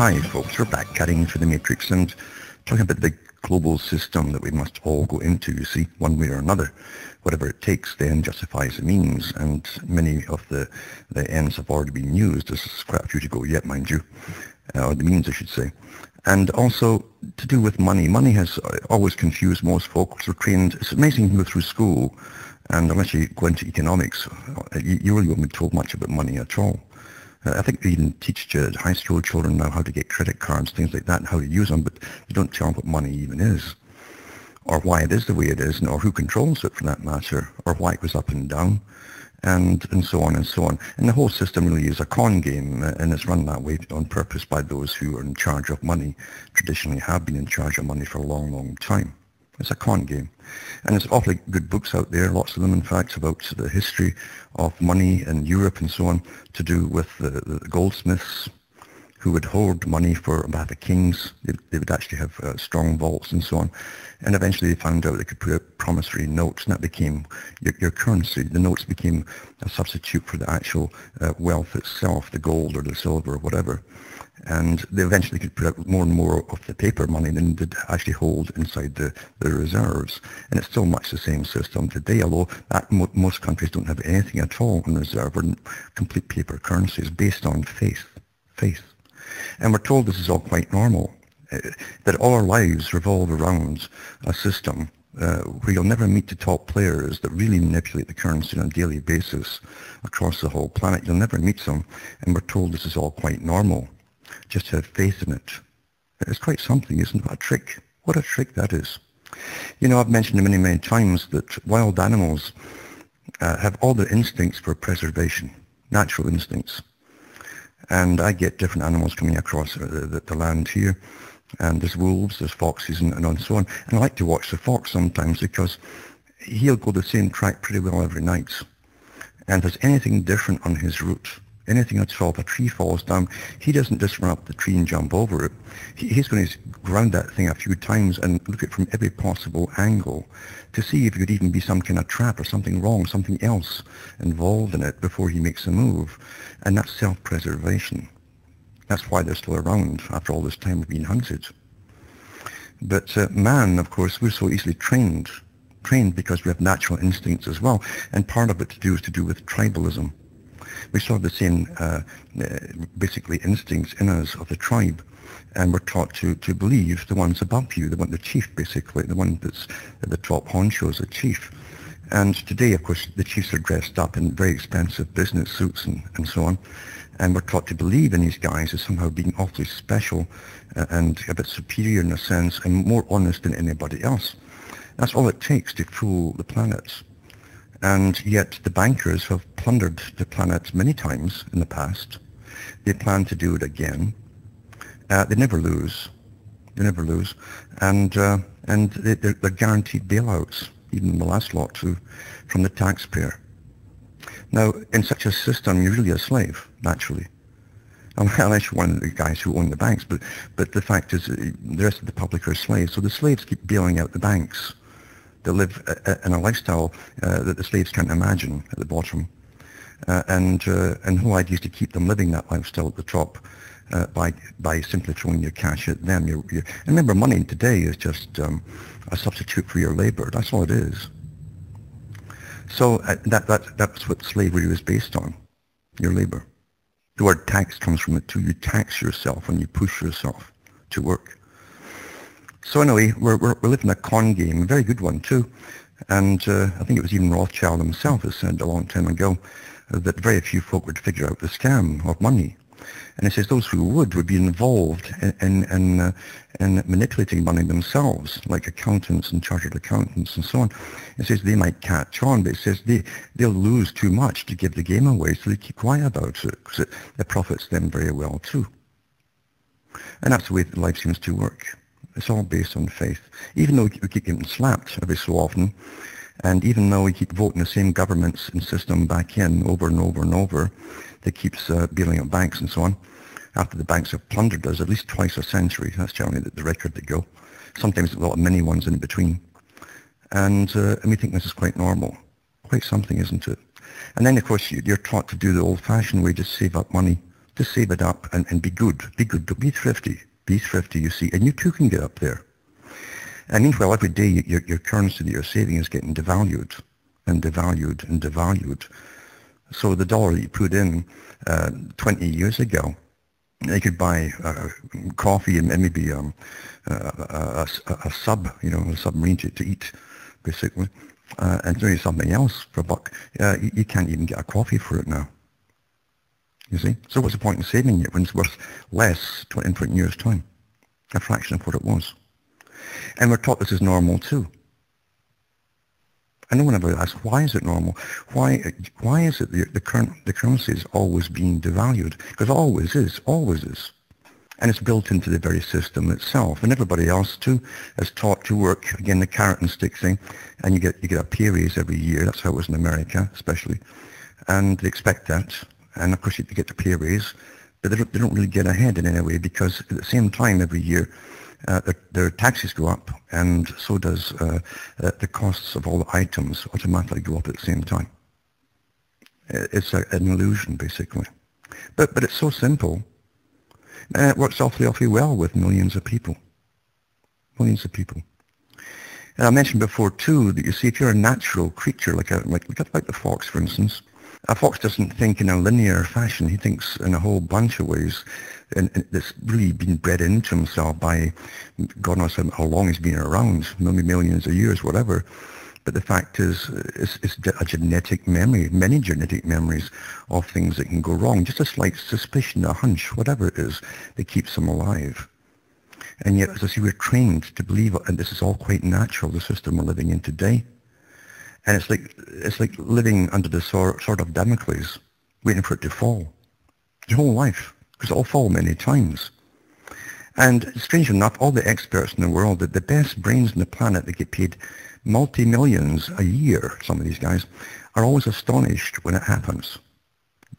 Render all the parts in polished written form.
Hi folks, we're back cutting through the matrix and talking about the global system that we must all go into, you see, one way or another. Whatever it takes then justifies the means, and many of the ends have already been used. There's quite a few to go yet, mind you, or the means I should say. And also to do with money. Money has always confused most folks. We're trained, it's amazing you go through school, and unless you go into economics, you really won't be told much about money at all. I think they even teach high school children now how to get credit cards, things like that, and how to use them, but they don't tell them what money even is, or why it is the way it is, or who controls it for that matter, or why it goes up and down, and so on and so on. And the whole system really is a con game, and it's run that way on purpose by those who are in charge of money, traditionally have been in charge of money for a long, long time. It's a con game. And there's awfully good books out there, lots of them in fact, about the history of money in Europe and so on, to do with the goldsmiths who would hoard money for about the kings. They would actually have strong vaults and so on. And eventually they found out they could put out promissory notes, and that became your currency. The notes became a substitute for the actual wealth itself, the gold or the silver or whatever. And they eventually could put out more and more of the paper money than did actually hold inside the reserves. And it's still much the same system today, although most countries don't have anything at all in reserve, or complete paper currencies based on faith. And we're told this is all quite normal, that all our lives revolve around a system where you'll never meet the top players that really manipulate the currency on a daily basis across the whole planet. You'll never meet them, and we're told this is all quite normal. Just have faith in it. It's quite something, isn't it? A trick. What a trick that is. You know, I've mentioned many, many times that wild animals have all their instincts for preservation, natural instincts. And I get different animals coming across the land here. And there's wolves, there's foxes, and so on. And I like to watch the fox sometimes because he'll go the same track pretty well every night. And if there's anything different on his route, anything at all, if a tree falls down, he doesn't just run up the tree and jump over it. He's going to ground that thing a few times and look at it from every possible angle to see if it could even be some kind of trap or something wrong, something else involved in it before he makes a move. And that's self-preservation. That's why they're still around after all this time of being hunted. But man, of course, we're so easily trained because we have natural instincts as well. And part of it is to do with tribalism. We still have the same, basically, instincts in us of the tribe, and we're taught to believe the ones above you, the chief, basically, the one that's at the top honcho is a chief. And today, of course, the chiefs are dressed up in very expensive business suits and so on, and we're taught to believe in these guys as somehow being awfully special and a bit superior in a sense, and more honest than anybody else. That's all it takes to fool the planet. And yet the bankers have plundered the planet many times in the past. They plan to do it again. They never lose. And they're guaranteed bailouts, even the last lot too, from the taxpayer. Now, in such a system, you're really a slave, naturally. Unless you're one of the guys who own the banks, but the fact is the rest of the public are slaves. So the slaves keep bailing out the banks. They live in a lifestyle that the slaves can't imagine at the bottom. And the whole idea is to keep them living that lifestyle at the top by simply throwing your cash at them. And remember, money today is just a substitute for your labor. That's all it is. So that's what slavery was based on, your labor. The word tax comes from it too. You tax yourself when you push yourself to work. So anyway, we're living a con game, a very good one too. And I think it was even Rothschild himself who said a long time ago that very few folk would figure out the scam of money. And he says those who would be involved in manipulating money themselves, like accountants and chartered accountants and so on. He says they might catch on, but he says they'll lose too much to give the game away, so they keep quiet about it, because it profits them very well too. And that's the way that life seems to work. It's all based on faith. Even though we keep getting slapped every so often, and even though we keep voting the same governments and system back in over and over and over, that keeps bailing out banks and so on, after the banks have plundered us at least twice a century. That's generally the record they go. Sometimes a lot of mini ones in between. And we think this is quite normal. Quite something, isn't it? And then, of course, you're taught to do the old-fashioned way, just save up money to save it up and be good. Be good. Don't be thrifty. Be thrifty, you see. And you too can get up there. And meanwhile, every day your currency that you're saving is getting devalued and devalued and devalued. So the dollar that you put in 20 years ago, you could buy coffee and maybe a sub, a submarine to eat, basically, and maybe something else for $1. You can't even get a coffee for it now. You see? So what's the point in saving it when it's worth less in 20 years' time? A fraction of what it was. And we're taught this is normal too. And no one ever asks, why is it normal? Why is it the currency is always being devalued? Because it always is. And it's built into the very system itself. And everybody else too is taught to work, again, the carrot and stick thing. And you get a pay raise every year. That's how it was in America, especially. And they expect that. And of course you get the pay raise. But they don't really get ahead in any way, because at the same time every year, their taxes go up, and so does the costs of all the items automatically go up at the same time. It's an illusion, basically. But it's so simple, and it works awfully well with millions of people. Millions of people. And I mentioned before too that you see, if you're a natural creature, like the fox, for instance, a fox doesn't think in a linear fashion. He thinks in a whole bunch of ways, and that's really been bred into himself by God knows how long he's been around, maybe millions of years, whatever. But the fact is, it's a genetic memory, many genetic memories of things that can go wrong. Just a slight suspicion, a hunch, whatever it is, that keeps him alive. And yet, as I say, we're trained to believe, and this is all quite natural, the system we're living in today. And it's like living under the sword of Damocles, waiting for it to fall. Your whole life, because it'll fall many times. And strange enough, all the experts in the world, the best brains on the planet that get paid multi-millions a year, some of these guys, are always astonished when it happens.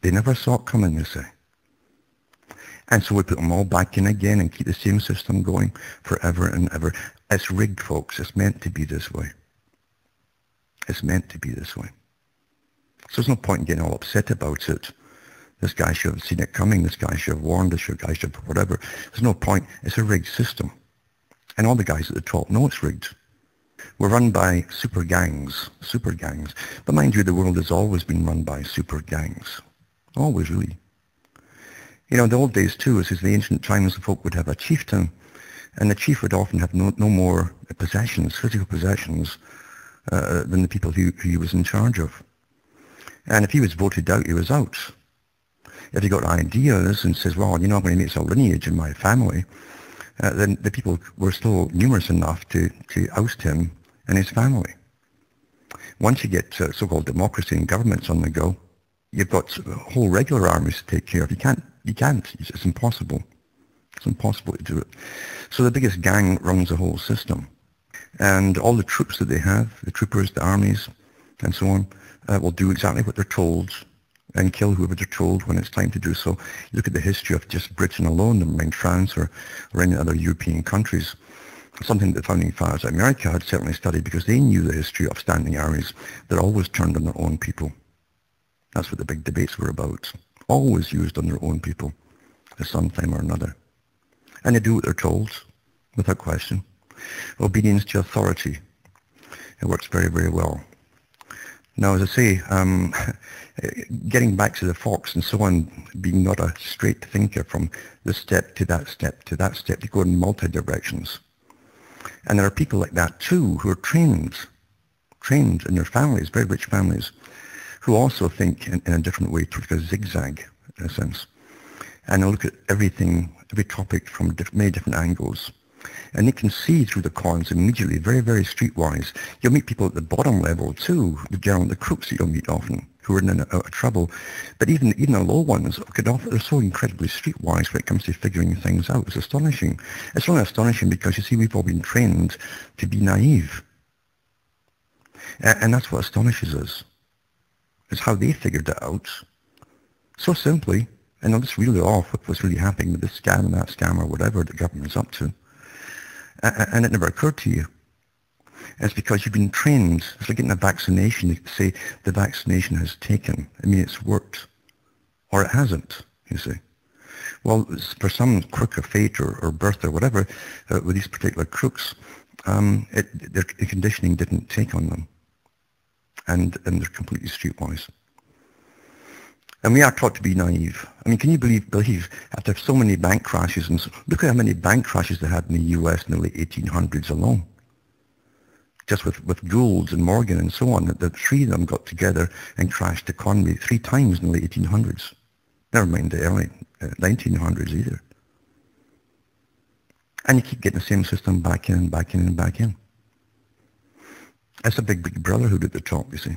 They never saw it coming, they say. And so we put them all back in again and keep the same system going forever and ever. It's rigged, folks. It's meant to be this way. It's meant to be this way. So there's no point in getting all upset about it. This guy should have seen it coming. This guy should have warned. This guy should have whatever. There's no point. It's a rigged system. And all the guys at the top know it's rigged. We're run by super gangs. But mind you, the world has always been run by super gangs. Always, really. In the old days too, as in the ancient times, the folk would have a chieftain, and the chief would often have no more possessions, physical possessions, than the people who he was in charge of. And if he was voted out, he was out. If he got ideas and says, well, I'm going to make a lineage in my family, then the people were still numerous enough to oust him and his family. Once you get so-called democracy and governments on the go, you've got whole regular armies to take care of. You can't. It's impossible. It's impossible to do it. So the biggest gang runs the whole system. And all the troops that they have, the troopers, the armies, and so on, will do exactly what they're told and kill whoever they're told when it's time to do so. You look at the history of just Britain alone, never mind France or any other European countries. Something that the founding fathers of America had certainly studied, because they knew the history of standing armies that always turned on their own people. That's what the big debates were about. Always used on their own people at some time or another. And they do what they're told, without question. Obedience to authority. It works very, very well. Now, as I say, getting back to the fox and so on, being not a straight thinker from this step to that step to that step, you go in multi-directions. And there are people like that too, who are trained in their families, very rich families, who also think in a different way, like a zigzag, in a sense. And they look at everything, every topic from many different angles. And they can see through the cons immediately, very, very streetwise. You'll meet people at the bottom level too, the crooks that you'll meet often, who are in out of trouble. But even the low ones, they're so incredibly streetwise when it comes to figuring things out. It's astonishing. It's only astonishing because, you see, we've all been trained to be naive. And that's what astonishes us. It's how they figured it out. So simply, and they'll just reel it off with what's really happening with this scam and that scam or whatever the government's up to. And it never occurred to you. And it's because you've been trained. It's like getting a vaccination. You say the vaccination has taken. I mean, it's worked. Or it hasn't, you see. Well, for some quirk of fate or birth or whatever, with these particular crooks, their conditioning didn't take on them. And they're completely streetwise. And we are taught to be naive. I mean, can you believe after so many bank crashes, and look at how many bank crashes they had in the US in the late 1800s alone. Just with Gould and Morgan and so on, the three of them got together and crashed the economy 3 times in the late 1800s. Never mind the early 1900s either. And you keep getting the same system back in and back in and back in. That's a big brotherhood at the top, you see.